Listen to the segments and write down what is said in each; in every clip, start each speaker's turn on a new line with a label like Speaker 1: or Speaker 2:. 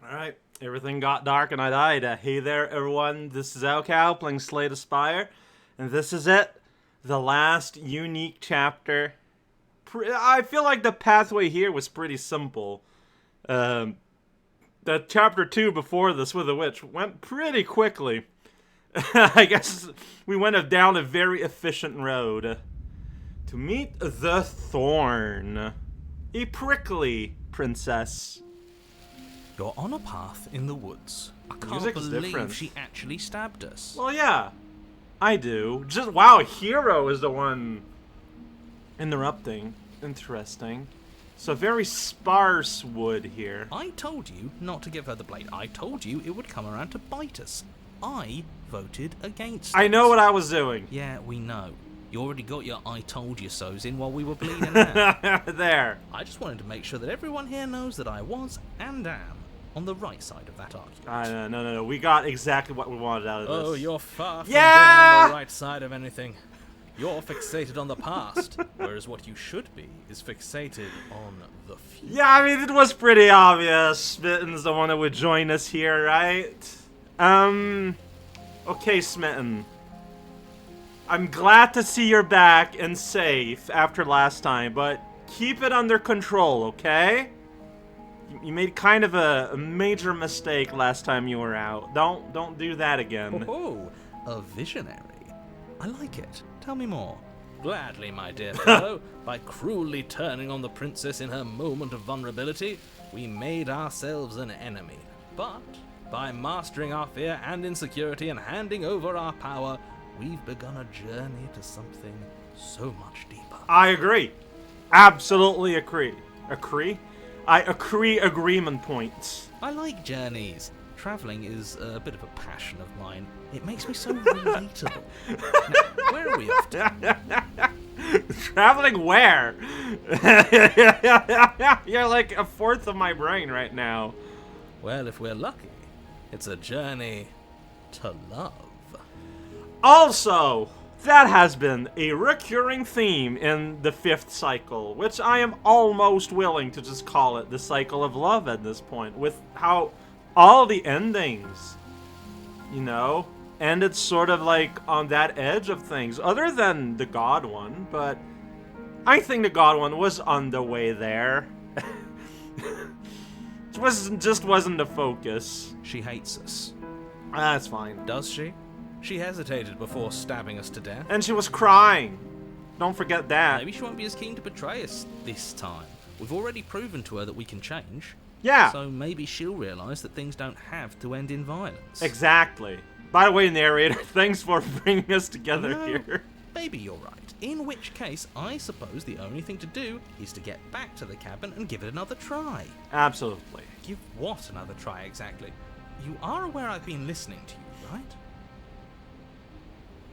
Speaker 1: Alright, everything got dark and I died. Hey there, everyone. This is Alcal playing Slay the Spire, and this is it. The last unique chapter. I feel like the pathway here was pretty simple. The chapter 2 before this with the witch went pretty quickly. I guess we went down a very efficient road. To meet the Thorn. A prickly princess.
Speaker 2: You're on a path in the woods. I can't
Speaker 1: Music's
Speaker 2: believe
Speaker 1: different.
Speaker 2: she actually stabbed us.
Speaker 1: Well, yeah, I do. Just wow, Hero is the one interrupting. Interesting. So very sparse wood here.
Speaker 2: I told you not to give her the blade. I told you it would come around to bite us. I voted against
Speaker 1: I
Speaker 2: it.
Speaker 1: know what I was doing.
Speaker 2: Yeah, we know. You already got your I told you so's in while we were bleeding out.
Speaker 1: There.
Speaker 2: I just wanted to make sure that everyone here knows that I was and am on the right side of that argument.
Speaker 1: No. We got exactly what we wanted out of this.
Speaker 2: Oh, you're far from
Speaker 1: Yeah!
Speaker 2: being on the right side of anything. You're fixated on the past, whereas what you should be is fixated on the future.
Speaker 1: Yeah, I mean, it was pretty obvious. Smitten's the one that would join us here, right? Okay, Smitten. I'm glad to see you're back and safe after last time, but keep it under control, okay? You made kind of a major mistake last time you were out. Don't do that again.
Speaker 2: Oh, a visionary. I like it. Tell me more. Gladly, my dear fellow. By cruelly turning on the princess in her moment of vulnerability, we made ourselves an enemy. But by mastering our fear and insecurity and handing over our power, we've begun a journey to something so much deeper.
Speaker 1: I agree. Absolutely agree. I agree agreement points.
Speaker 2: I like journeys. Travelling is a bit of a passion of mine. It makes me so relatable. Now, where are we off to?
Speaker 1: Traveling where? You're like a fourth of my brain right now.
Speaker 2: Well, if we're lucky, it's a journey to love.
Speaker 1: Also, that has been a recurring theme in the 5th cycle, which I am almost willing to just call it the cycle of love at this point, with how all the endings, you know, ended sort of like on that edge of things, other than the God one, but I think the God one was on the way there. Just wasn't the focus.
Speaker 2: She hates us.
Speaker 1: That's fine.
Speaker 2: Does she? She hesitated before stabbing us to death.
Speaker 1: And she was crying. Don't forget that.
Speaker 2: Maybe she won't be as keen to betray us this time. We've already proven to her that we can change.
Speaker 1: Yeah.
Speaker 2: So maybe she'll realise that things don't have to end in violence.
Speaker 1: Exactly. By the way, narrator, thanks for bringing us together
Speaker 2: No,
Speaker 1: here.
Speaker 2: maybe you're right. In which case, I suppose the only thing to do is to get back to the cabin and give it another try.
Speaker 1: Absolutely.
Speaker 2: Give what another try exactly? You are aware I've been listening to you, right?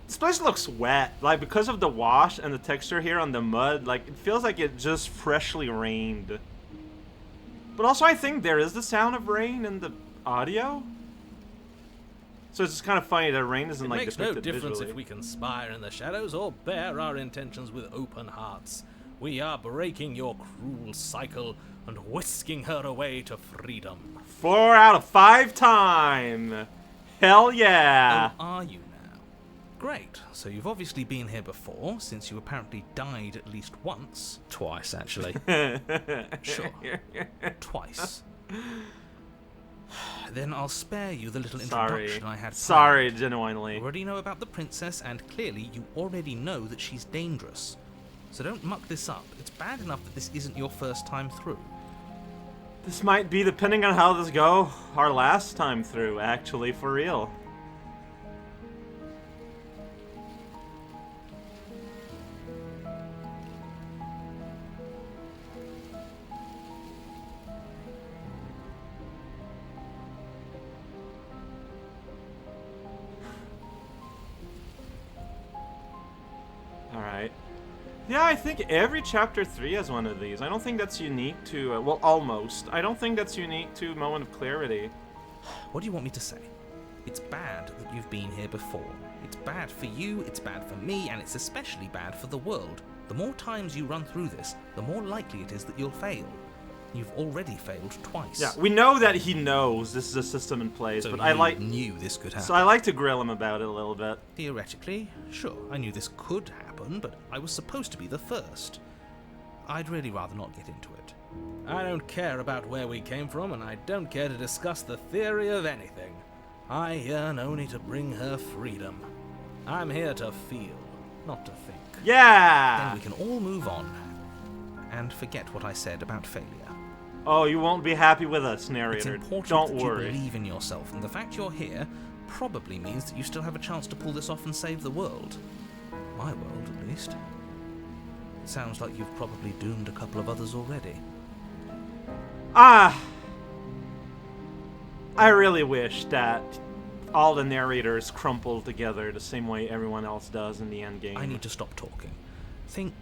Speaker 1: This place looks wet. Like, because of the wash and the texture here on the mud, like, it feels like it just freshly rained. But also, I think there is the sound of rain in the audio. So it's just kind of funny that rain isn't, like,
Speaker 2: Makes no
Speaker 1: depicted
Speaker 2: difference
Speaker 1: visually.
Speaker 2: if we conspire in the shadows or bear our intentions with open hearts. We are breaking your cruel cycle and whisking her away to freedom.
Speaker 1: 4 out of 5 time. Hell yeah.
Speaker 2: Oh, are you now? Great. So you've obviously been here before, since you apparently died at least once. Twice, actually. Sure. Twice. Then I'll spare you the little introduction I had.
Speaker 1: Sorry,
Speaker 2: planned.
Speaker 1: genuinely.
Speaker 2: You already know about the princess, and clearly you already know that she's dangerous. So don't muck this up. It's bad enough that this isn't your first time through.
Speaker 1: This might be, depending on how this go, our last time through, actually, for real. Alright. Yeah, I think every chapter 3 has one of these. I don't think that's unique to, well, almost. I don't think that's unique to Moment of Clarity.
Speaker 2: What do you want me to say? It's bad that you've been here before. It's bad for you, it's bad for me, and it's especially bad for the world. The more times you run through this, the more likely it is that you'll fail. You've already failed twice.
Speaker 1: Yeah, we know that he knows this is a system in place,
Speaker 2: So
Speaker 1: but
Speaker 2: you
Speaker 1: I like...
Speaker 2: knew this could happen.
Speaker 1: So I like to grill him about it a little bit.
Speaker 2: Theoretically, sure, I knew this could happen, but I was supposed to be the first. I'd really rather not get into it. I don't care about where we came from, and I don't care to discuss the theory of anything. I yearn only to bring her freedom. I'm here to feel, not to think.
Speaker 1: Yeah!
Speaker 2: Then we can all move on, and forget what I said about failure.
Speaker 1: Oh, you won't be happy with us,
Speaker 2: It's
Speaker 1: narrator.
Speaker 2: important
Speaker 1: Don't
Speaker 2: that
Speaker 1: worry.
Speaker 2: you believe in yourself, and the fact you're here probably means that you still have a chance to pull this off and save the world. My world, at least. It sounds like you've probably doomed a couple of others already.
Speaker 1: I really wish that all the narrators crumple together the same way everyone else does in the end game.
Speaker 2: I need to stop talking. Think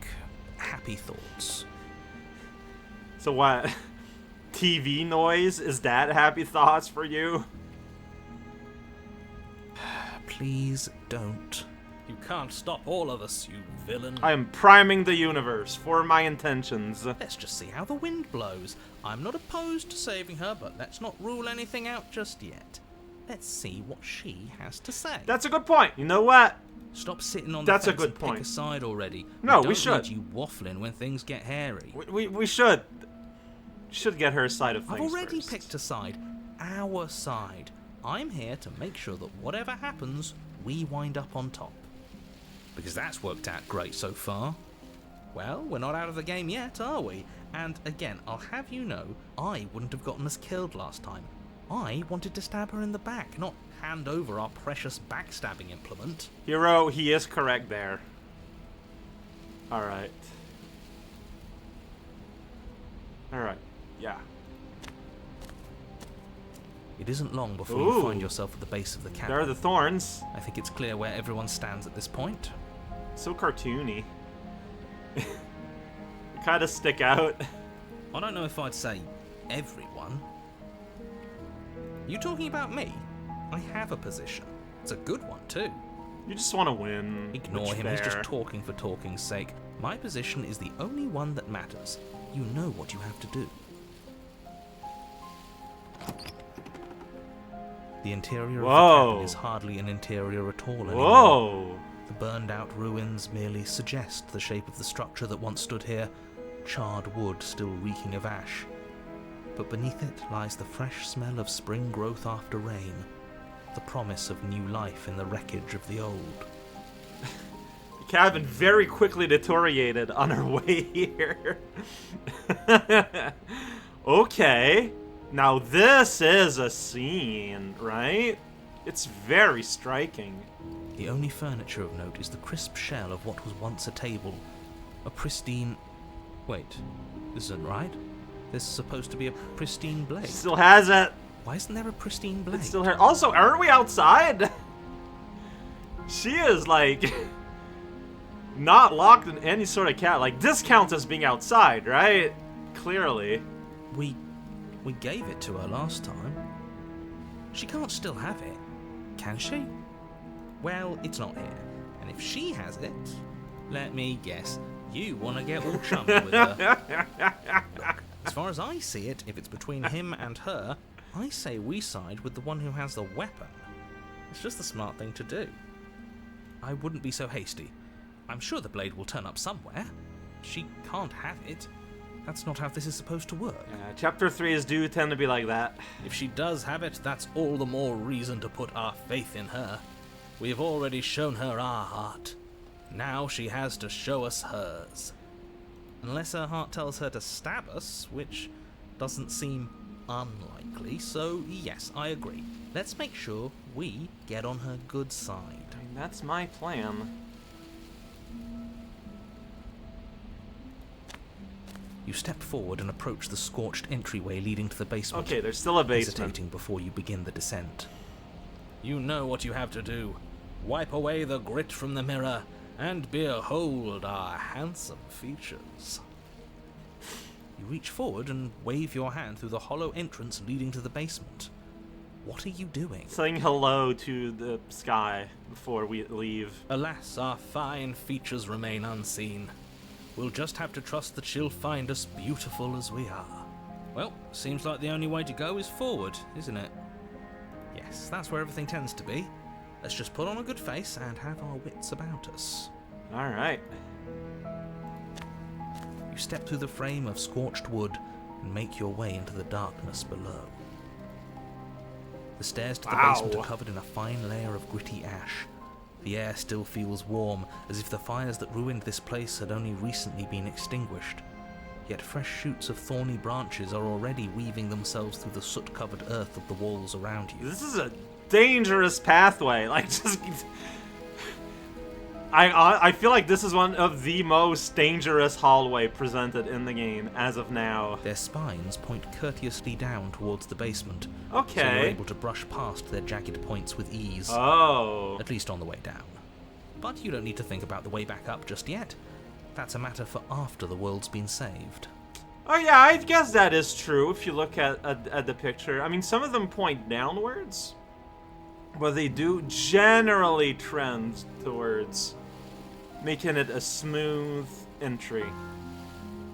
Speaker 2: happy thoughts.
Speaker 1: So what? TV noise? Is that happy thoughts for you?
Speaker 2: Please don't. You can't stop all of us, you villain.
Speaker 1: I am priming the universe for my intentions.
Speaker 2: Let's just see how the wind blows. I'm not opposed to saving her, but let's not rule anything out just yet. Let's see what she has to say.
Speaker 1: That's a good point. You know what?
Speaker 2: Stop sitting on
Speaker 1: That's
Speaker 2: the
Speaker 1: a
Speaker 2: fence
Speaker 1: good
Speaker 2: and
Speaker 1: point.
Speaker 2: pick a side already.
Speaker 1: No,
Speaker 2: we
Speaker 1: we
Speaker 2: don't
Speaker 1: should.
Speaker 2: need you waffling when things get hairy.
Speaker 1: We should get her side of things
Speaker 2: I've already
Speaker 1: first.
Speaker 2: picked a side. Our side. I'm here to make sure that whatever happens, we wind up on top. Because that's worked out great so far. Well, we're not out of the game yet, are we? And again, I'll have you know, I wouldn't have gotten us killed last time. I wanted to stab her in the back, not hand over our precious backstabbing implement.
Speaker 1: Hero, he is correct there. Alright. Alright, yeah.
Speaker 2: It isn't long before
Speaker 1: Ooh.
Speaker 2: you find yourself at the base of the cabin.
Speaker 1: There are the thorns.
Speaker 2: I think it's clear where everyone stands at this point.
Speaker 1: So cartoony. They kind of stick out.
Speaker 2: I don't know if I'd say everyone. You talking about me? I have a position. It's a good one, too.
Speaker 1: You just want to win.
Speaker 2: Ignore
Speaker 1: Which
Speaker 2: him, he's just
Speaker 1: fair.
Speaker 2: talking for talking's sake. My position is the only one that matters. You know what you have to do. The interior of the
Speaker 1: Whoa.
Speaker 2: cabin is hardly an interior at all anymore.
Speaker 1: Whoa!
Speaker 2: The burned-out ruins merely suggest the shape of the structure that once stood here, charred wood still reeking of ash. But beneath it lies the fresh smell of spring growth after rain, the promise of new life in the wreckage of the old.
Speaker 1: The cabin very quickly deteriorated on our way here. Okay. Now this is a scene, right? It's very striking.
Speaker 2: The only furniture of note is the crisp shell of what was once a table. A pristine... Wait, this isn't right. There's supposed to be a pristine blade.
Speaker 1: Still has it.
Speaker 2: Why isn't there a pristine blade?
Speaker 1: It's still here. Also, aren't we outside? She is like not locked in any sort of cat. Like this counts as being outside, right? Clearly.
Speaker 2: We gave it to her last time. She can't still have it, can she? Well, it's not here. And if she has it, let me guess, you want to get all chummy with her. Look, as far as I see it, if it's between him and her, I say we side with the one who has the weapon. It's just the smart thing to do. I wouldn't be so hasty. I'm sure the blade will turn up somewhere. She can't have it. That's not how this is supposed to work.
Speaker 1: Chapter 3s do tend to be like that.
Speaker 2: If she does have it, that's all the more reason to put our faith in her. We've already shown her our heart. Now she has to show us hers. Unless her heart tells her to stab us, which doesn't seem unlikely, so yes, I agree. Let's make sure we get on her good side.
Speaker 1: I mean, that's my plan.
Speaker 2: You step forward and approach the scorched entryway leading to the basement.
Speaker 1: Okay, there's still a basement.
Speaker 2: Hesitating before you begin the descent. You know what you have to do. Wipe away the grit from the mirror and behold our handsome features. You reach forward and wave your hand through the hollow entrance leading to the basement. What are you doing?
Speaker 1: Saying hello to the sky before we leave.
Speaker 2: Alas, our fine features remain unseen. We'll just have to trust that she'll find us beautiful as we are. Well, seems like the only way to go is forward, isn't it? Yes, that's where everything tends to be. Let's just put on a good face and have our wits about us.
Speaker 1: Alright.
Speaker 2: You step through the frame of scorched wood and make your way into the darkness below. The stairs to the basement are covered in a fine layer of gritty ash. The air still feels warm, as if the fires that ruined this place had only recently been extinguished. Yet fresh shoots of thorny branches are already weaving themselves through the soot-covered earth of the walls around you.
Speaker 1: This is a dangerous pathway. Like, just... I feel like this is one of the most dangerous hallway presented in the game as of now.
Speaker 2: Their spines point courteously down towards the basement,
Speaker 1: Okay.
Speaker 2: so you're able to brush past their jagged points with ease.
Speaker 1: Oh.
Speaker 2: At least on the way down. But you don't need to think about the way back up just yet. That's a matter for after the world's been saved.
Speaker 1: Oh yeah, I guess that is true if you look at the picture. I mean, some of them point downwards, but they do generally trend towards making it a smooth entry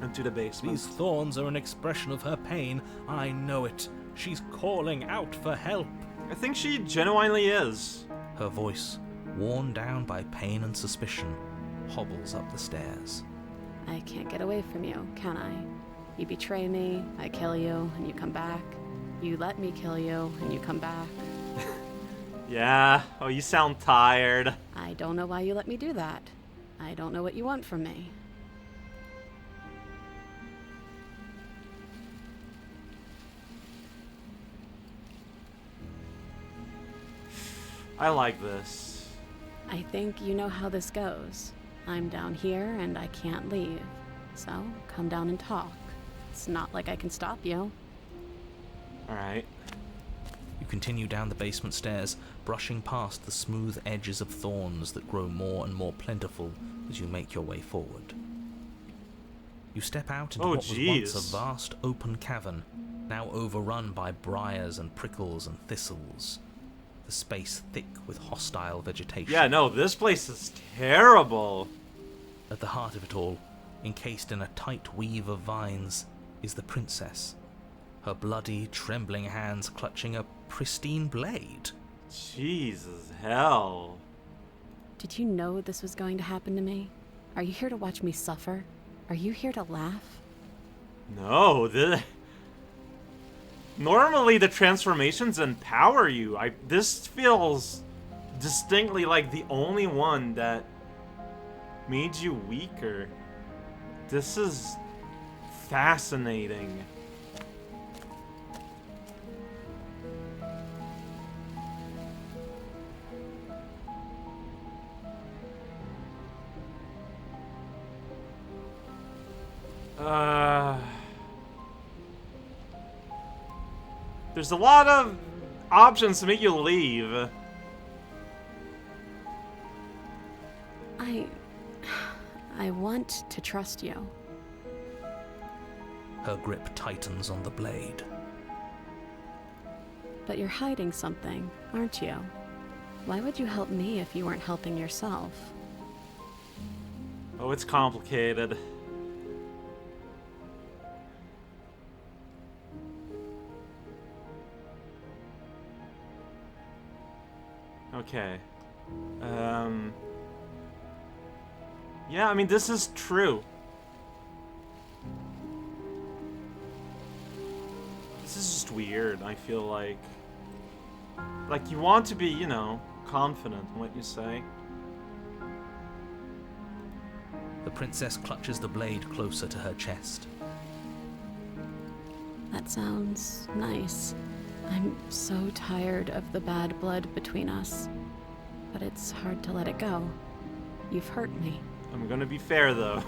Speaker 1: into the basement.
Speaker 2: These thorns are an expression of her pain. I know it. She's calling out for help.
Speaker 1: I think she genuinely is.
Speaker 2: Her voice, worn down by pain and suspicion, hobbles up the stairs.
Speaker 3: I can't get away from you, can I? You betray me, I kill you, and you come back. You let me kill you, and you come back.
Speaker 1: Yeah. Oh, you sound tired.
Speaker 3: I don't know why you let me do that. I don't know what you want from me.
Speaker 1: I like this.
Speaker 3: I think you know how this goes. I'm down here and I can't leave. So, come down and talk. It's not like I can stop you.
Speaker 1: Alright.
Speaker 2: You continue down the basement stairs, brushing past the smooth edges of thorns that grow more and more plentiful as you make your way forward. You step out into what was once a vast open cavern, now overrun by briars and prickles and thistles. The space thick with hostile vegetation.
Speaker 1: Yeah, no, this place is terrible.
Speaker 2: At the heart of it all, encased in a tight weave of vines, is the princess. Her bloody, trembling hands clutching a pristine blade.
Speaker 1: Jesus hell.
Speaker 3: Did you know this was going to happen to me? Are you here to watch me suffer? Are you here to laugh?
Speaker 1: No, normally the transformations empower you. This feels distinctly like the only one that made you weaker. This is fascinating. There's a lot of options to make you leave.
Speaker 3: I want to trust you.
Speaker 2: Her grip tightens on the blade.
Speaker 3: But you're hiding something, aren't you? Why would you help me if you weren't helping yourself?
Speaker 1: Oh, it's complicated. Okay. Yeah, I mean, this is true. This is just weird, I feel like. Like, you want to be, you know, confident in what you say.
Speaker 2: The princess clutches the blade closer to her chest.
Speaker 3: That sounds nice. I'm so tired of the bad blood between us. But it's hard to let it go. You've hurt me.
Speaker 1: I'm gonna be fair, though.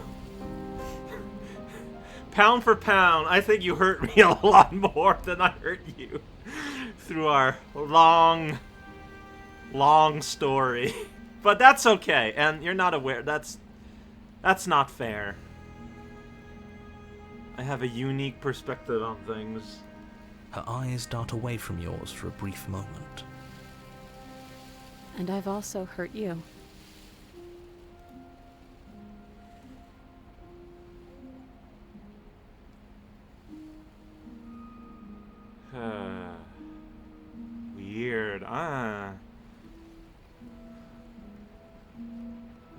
Speaker 1: Pound for pound, I think you hurt me a lot more than I hurt you through our long story. But that's okay, and you're not aware. That's not fair. I have a unique perspective on things.
Speaker 2: Her eyes dart away from yours for a brief moment.
Speaker 3: And I've also hurt you.
Speaker 1: sword. Ah.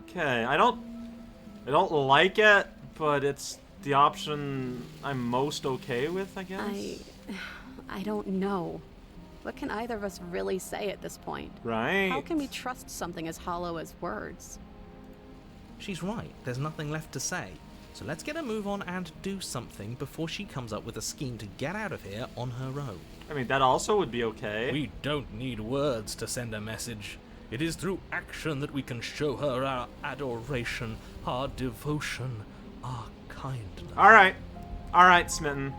Speaker 1: Okay, I don't like it, but it's the option I'm most okay with, I guess.
Speaker 3: I don't know. What can either of us really say at this point?
Speaker 1: Right.
Speaker 3: How can we trust something as hollow as words?
Speaker 2: She's right. There's nothing left to say. So let's get a move on and do something before she comes up with a scheme to get out of here on her own.
Speaker 1: I mean, that also would be okay.
Speaker 2: We don't need words to send a message. It is through action that we can show her our adoration, our devotion, our kindness.
Speaker 1: Alright. Alright, Smitten.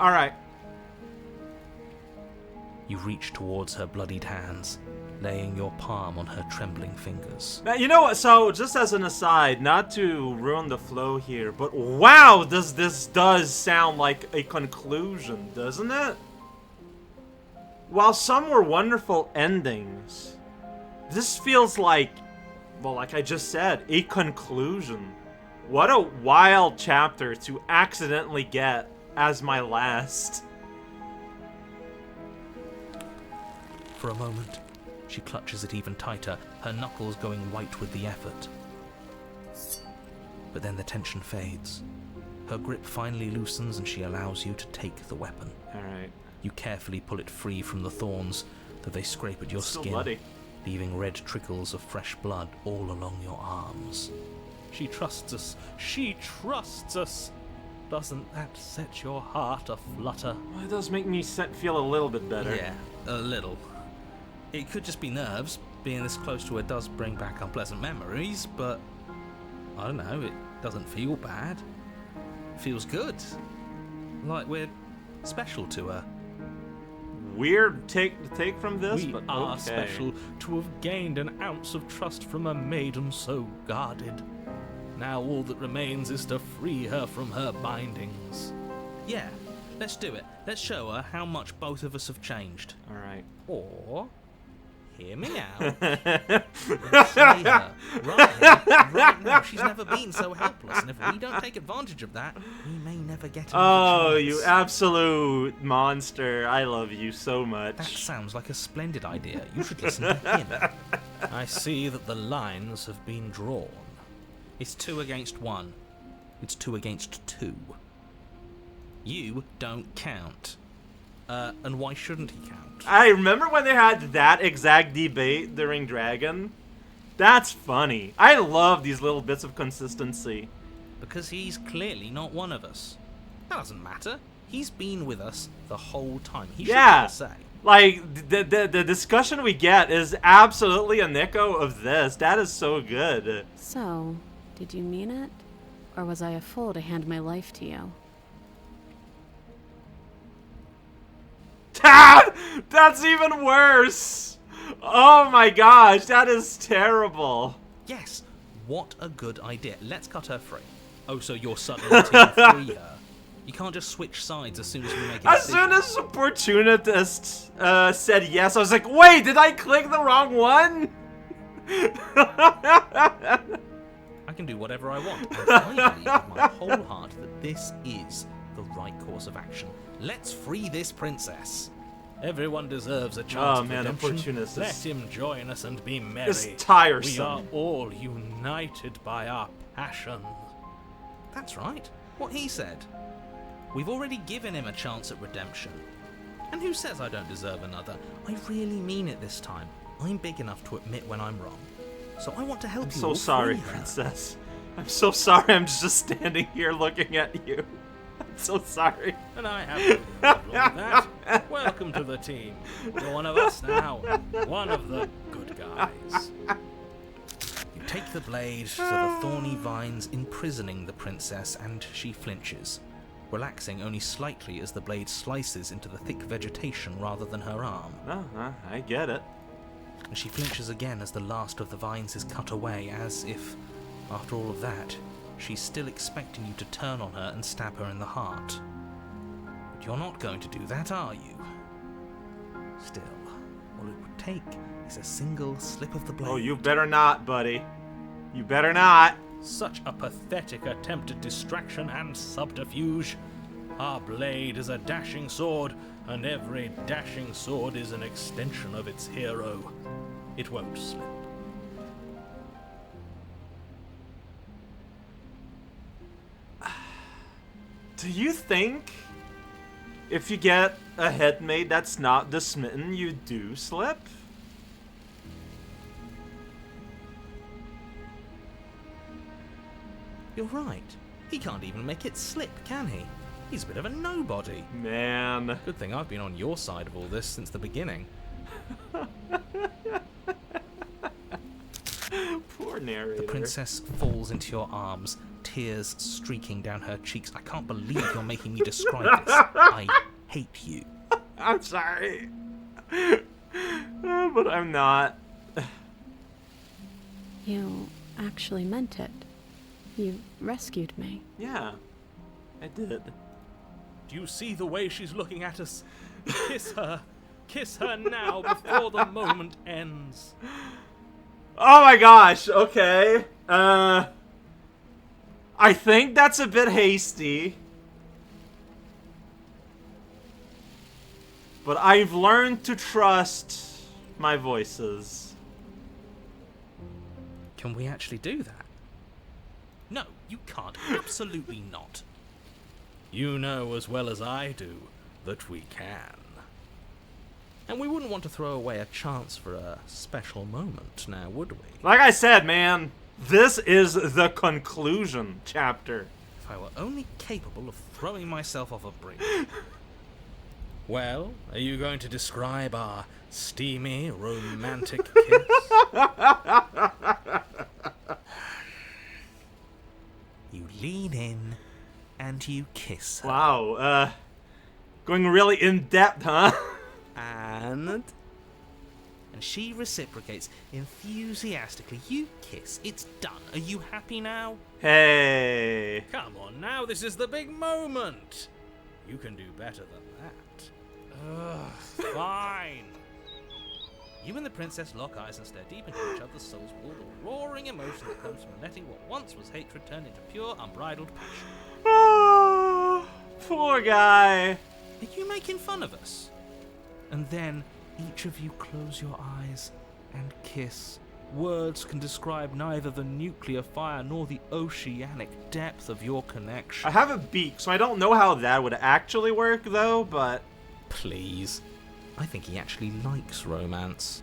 Speaker 1: Alright.
Speaker 2: You reach towards her bloodied hands, laying your palm on her trembling fingers.
Speaker 1: Now, you know what? So, just as an aside, not to ruin the flow here, but wow, this does sound like a conclusion, doesn't it? While some were wonderful endings, this feels like, well, like I just said, a conclusion. What a wild chapter to accidentally get as my last.
Speaker 2: For a moment, she clutches it even tighter, her knuckles going white with the effort. But then the tension fades. Her grip finally loosens and she allows you to take the weapon.
Speaker 1: Alright.
Speaker 2: You carefully pull it free from the thorns, though they scrape at your
Speaker 1: Still
Speaker 2: skin,
Speaker 1: bloody.
Speaker 2: leaving red trickles of fresh blood all along your arms. She trusts us. She trusts us. Doesn't that set your heart aflutter?
Speaker 1: Well, it does make me feel a little bit better.
Speaker 2: Yeah, a little. It could just be nerves. Being this close to her does bring back unpleasant memories, but I don't know, it doesn't feel bad. It feels good. Like we're special to her.
Speaker 1: Weird take from this,
Speaker 2: We
Speaker 1: but
Speaker 2: are
Speaker 1: okay.
Speaker 2: special to have gained an ounce of trust from a maiden so guarded. Now all that remains is to free her from her bindings. Yeah, let's do it. Let's show her how much both of us have changed.
Speaker 1: Alright.
Speaker 2: Or, hear me out. Let's slay her right here, right now. She's never been so helpless, and if we don't take advantage of that, we may never get another
Speaker 1: Oh,
Speaker 2: chance.
Speaker 1: you absolute monster. I love you so much.
Speaker 2: That sounds like a splendid idea. You should listen to him. I see that the lines have been drawn. It's 2 against 1. It's 2 against 2. You don't count. And why shouldn't he count?
Speaker 1: I remember when they had that exact debate during Dragon. That's funny. I love these little bits of consistency.
Speaker 2: Because he's clearly not one of us. That doesn't matter. He's been with us the whole time. He should
Speaker 1: Yeah.
Speaker 2: have a say.
Speaker 1: Like, the discussion we get is absolutely an echo of this. That is so good.
Speaker 3: So, did you mean it? Or was I a fool to hand my life to you?
Speaker 1: That's even worse. Oh my gosh, that is terrible.
Speaker 2: Yes, what a good idea. Let's cut her free. Oh, so you're suddenly to free her. You can't just switch sides as soon as we make a
Speaker 1: As
Speaker 2: decision.
Speaker 1: soon as Opportunist said yes, I was like, wait, did I click the wrong one?
Speaker 2: I can do whatever I want, and I believe with my whole heart that this is the right course of action. Let's free this princess. Everyone deserves a chance
Speaker 1: Oh,
Speaker 2: of
Speaker 1: man,
Speaker 2: redemption.
Speaker 1: Opportunist is-
Speaker 2: Let him join us and be merry.
Speaker 1: It's tiresome.
Speaker 2: We are all united by our passion. That's right. What he said. We've already given him a chance at redemption. And who says I don't deserve another? I really mean it this time. I'm big enough to admit when I'm wrong. So I want to help
Speaker 1: I'm
Speaker 2: you
Speaker 1: so
Speaker 2: all
Speaker 1: sorry,
Speaker 2: free her.
Speaker 1: princess. I'm so sorry. I'm just standing here looking at you. I'm so sorry.
Speaker 2: And I have no problem with that. Welcome to the team. You're one of us now. One of the good guys. You take the blade to the thorny vines imprisoning the princess, and she flinches, relaxing only slightly as the blade slices into the thick vegetation rather than her arm.
Speaker 1: I get it.
Speaker 2: And she flinches again as the last of the vines is cut away, as if, after all of that, she's still expecting you to turn on her and stab her in the heart. But you're not going to do that, are you? Still, all it would take is a single slip of the blade.
Speaker 1: Oh, you better not, buddy. You better not.
Speaker 2: Such a pathetic attempt at distraction and subterfuge. Our blade is a dashing sword, and every dashing sword is an extension of its hero. It won't slip.
Speaker 1: Do you think if you get a headmate that's not the smitten, you do slip?
Speaker 2: You're right. He can't even make it slip, can he? He's a bit of a nobody.
Speaker 1: Man.
Speaker 2: Good thing I've been on your side of all this since the beginning.
Speaker 1: Poor narrator.
Speaker 2: The princess falls into your arms, tears streaking down her cheeks. I can't believe you're making me describe this. I hate you.
Speaker 1: I'm sorry. But I'm not.
Speaker 3: You actually meant it. You rescued me.
Speaker 1: Yeah, I did.
Speaker 2: Do you see the way she's looking at us? Kiss her. Kiss her now before the moment ends.
Speaker 1: Oh my gosh, okay. I think that's a bit hasty. But I've learned to trust my voices.
Speaker 2: Can we actually do that? No, you can't. Absolutely not. You know as well as I do that we can. And we wouldn't want to throw away a chance for a special moment, now would we?
Speaker 1: Like I said, man, this is the conclusion chapter.
Speaker 2: If I were only capable of throwing myself off a bridge. Well, are you going to describe our steamy, romantic kiss? You lean in and you kiss her.
Speaker 1: Wow, going really in-depth, huh?
Speaker 2: And she reciprocates enthusiastically. You kiss. It's done. Are you happy now?
Speaker 1: Hey.
Speaker 2: Come on now, this is the big moment. You can do better than that. Ugh, fine. You and the princess lock eyes and stare deep into each other's souls with all the roaring emotion that comes from letting what once was hatred turn into pure, unbridled passion.
Speaker 1: Oh, poor guy.
Speaker 2: Are you making fun of us? And then each of you close your eyes and kiss. Words can describe neither the nuclear fire nor the oceanic depth of your connection.
Speaker 1: I have a beak, so I don't know how that would actually work, though, but...
Speaker 2: Please. I think he actually likes romance.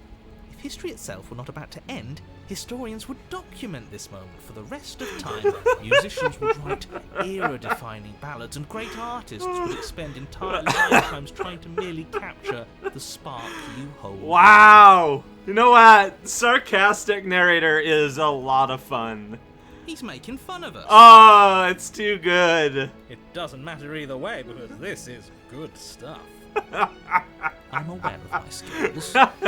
Speaker 2: If history itself were not about to end, historians would document this moment for the rest of time. Musicians would write era-defining ballads, and great artists would expend entire lifetimes trying to merely capture the spark you hold.
Speaker 1: Wow! You know what? Sarcastic narrator is a lot of fun.
Speaker 2: He's making fun of us.
Speaker 1: Oh, it's too good.
Speaker 2: It doesn't matter either way, because this is good stuff. I'm aware of my skills. But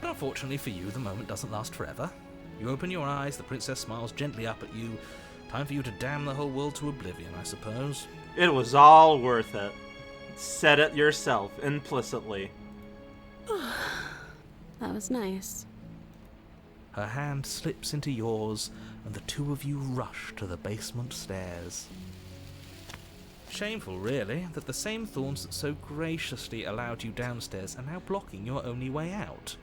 Speaker 2: unfortunately for you, the moment doesn't last forever. You open your eyes, the princess smiles gently up at you. Time for you to damn the whole world to oblivion, I suppose.
Speaker 1: It was all worth it. Said it yourself, implicitly.
Speaker 3: That was nice.
Speaker 2: Her hand slips into yours, and the two of you rush to the basement stairs. Shameful, really, that the same thorns that so graciously allowed you downstairs are now blocking your only way out.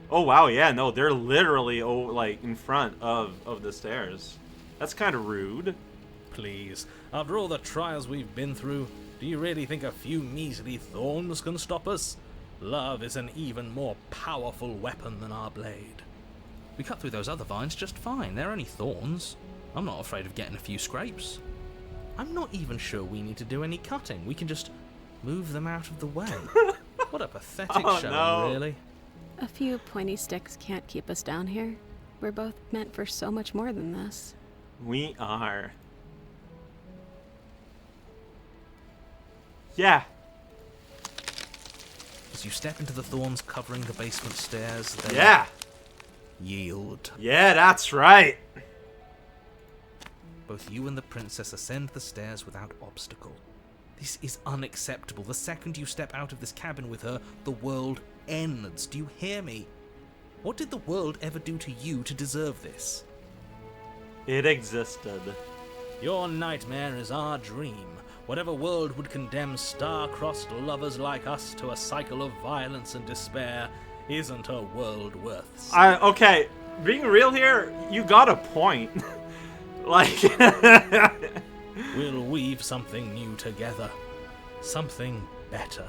Speaker 1: Oh, wow, yeah, no, they're literally, like, in front of the stairs. That's kind of rude.
Speaker 2: Please, after all the trials we've been through, do you really think a few measly thorns can stop us? Love is an even more powerful weapon than our blade. We cut through those other vines just fine. They're only thorns. I'm not afraid of getting a few scrapes. I'm not even sure we need to do any cutting. We can just move them out of the way. What a pathetic show,
Speaker 1: no.
Speaker 2: really.
Speaker 3: A few pointy sticks can't keep us down here. We're both meant for so much more than this.
Speaker 1: We are. Yeah.
Speaker 2: As you step into the thorns covering the basement stairs, they
Speaker 1: Yeah.
Speaker 2: yield.
Speaker 1: Yeah, that's right.
Speaker 2: Both you and the princess ascend the stairs without obstacle. This is unacceptable. The second you step out of this cabin with her, the world ends. Do you hear me? What did the world ever do to you to deserve this?
Speaker 1: It existed.
Speaker 2: Your nightmare is our dream. Whatever world would condemn star-crossed lovers like us to a cycle of violence and despair isn't a world worth seeing.
Speaker 1: Okay, being real here, you got a point. Like,
Speaker 2: We'll weave something new together. Something better.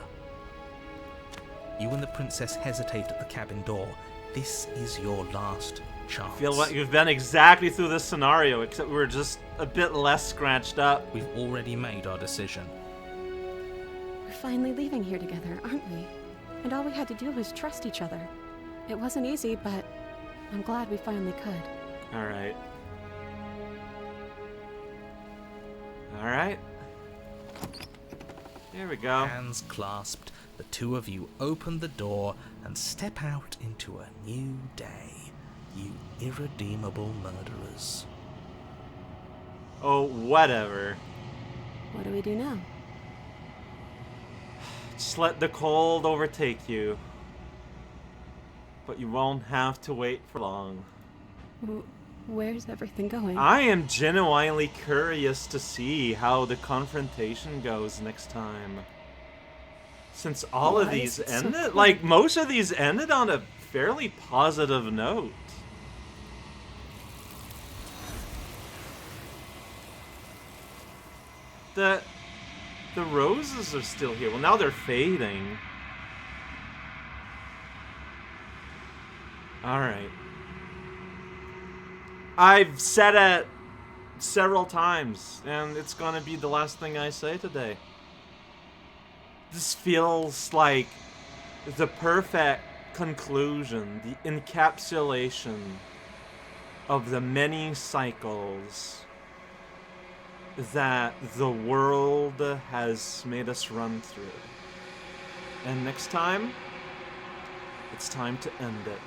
Speaker 4: You and the princess hesitate at the cabin door. This is your last chance.
Speaker 1: I feel like you've been exactly through this scenario, except we're just a bit less scratched up.
Speaker 4: We've already made our decision.
Speaker 3: We're finally leaving here together, aren't we? And all we had to do was trust each other. It wasn't easy, but I'm glad we finally could.
Speaker 1: Alright. Alright. Here we go.
Speaker 4: Hands clasped, the two of you open the door and step out into a new day. You irredeemable murderers.
Speaker 1: Oh, whatever.
Speaker 3: What do we do now?
Speaker 1: Just let the cold overtake you. But you won't have to wait for long.
Speaker 3: Where's everything going?
Speaker 1: I am genuinely curious to see how the confrontation goes next time. Since all of
Speaker 3: Why
Speaker 1: these
Speaker 3: is it so
Speaker 1: ended,
Speaker 3: cold?
Speaker 1: like, most of these ended on a fairly positive note. The roses are still here. Well, now they're fading. Alright. I've said it several times, and it's gonna be the last thing I say today. This feels like the perfect conclusion, the encapsulation of the many cycles that the world has made us run through. And next time, it's time to end it.